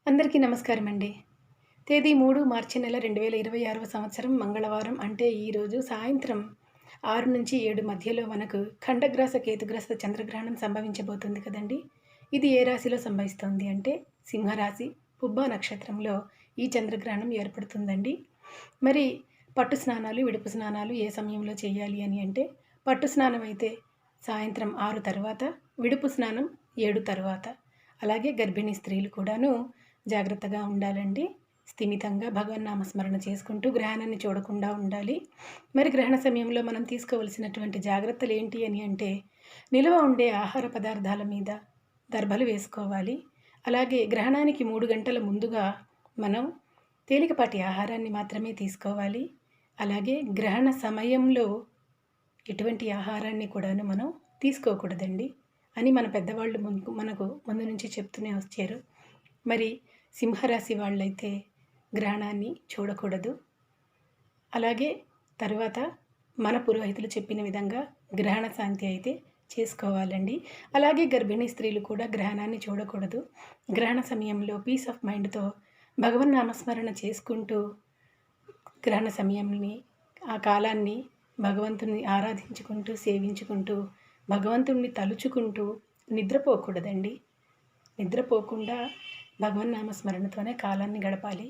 అందరికీ నమస్కారం అండి. తేదీ 3 మార్చి నెల 2026వ సంవత్సరం మంగళవారం అంటే ఈరోజు సాయంత్రం 6-7 మధ్యలో మనకు ఖండగ్రాస కేతుగ్రస్త చంద్రగ్రహణం సంభవించబోతుంది కదండీ! ఇది ఏ రాశిలో సంభవిస్తోంది అంటే సింహరాశి, పుబ్బ నక్షత్రంలో ఈ చంద్రగ్రహణం ఏర్పడుతుందండి. మరి పట్టు స్నానాలు, విడుపు స్నానాలు ఏ సమయంలో చేయాలి అని అంటే పట్టు స్నానం అయితే సాయంత్రం 6 తర్వాత, విడుపు స్నానం 7 తర్వాత. అలాగే గర్భిణీ స్త్రీలు కూడాను జాగ్రత్తగా ఉండాలండి. స్థిమితంగా భగవన్నామస్మరణ చేసుకుంటూ గ్రహణాన్ని చూడకుండా ఉండాలి. మరి గ్రహణ సమయంలో మనం తీసుకోవలసినటువంటి జాగ్రత్తలేంటి అని అంటే, నిలువ ఉండే ఆహార పదార్థాల మీద దర్భలు వేసుకోవాలి. అలాగే గ్రహణానికి 3 గంటల ముందుగా మనం తేలికపాటి ఆహారాన్ని మాత్రమే తీసుకోవాలి. అలాగే గ్రహణ సమయంలో ఎటువంటి ఆహారాన్ని కూడాను మనం తీసుకోకూడదండి అని మన పెద్దవాళ్ళు మనకు ముందు నుంచి చెప్తూనే వచ్చారు. మరి సింహరాశి వాళ్ళైతే గ్రహణాన్ని చూడకూడదు. అలాగే తరువాత మన పురోహితులు చెప్పిన విధంగా గ్రహణ శాంతి అయితే చేసుకోవాలండి. అలాగే గర్భిణీ స్త్రీలు కూడా గ్రహణాన్ని చూడకూడదు. గ్రహణ సమయంలో పీస్ ఆఫ్ మైండ్‌తో భగవన్నామస్మరణ చేసుకుంటూ గ్రహణ సమయంని, ఆ కాలాన్ని భగవంతుని ఆరాధించుకుంటూ, సేవించుకుంటూ, భగవంతుడిని తలుచుకుంటూ నిద్రపోకూడదండి. నిద్రపోకుండా భగవన్నామస్మరణతోనే కాలాన్ని గడపాలి.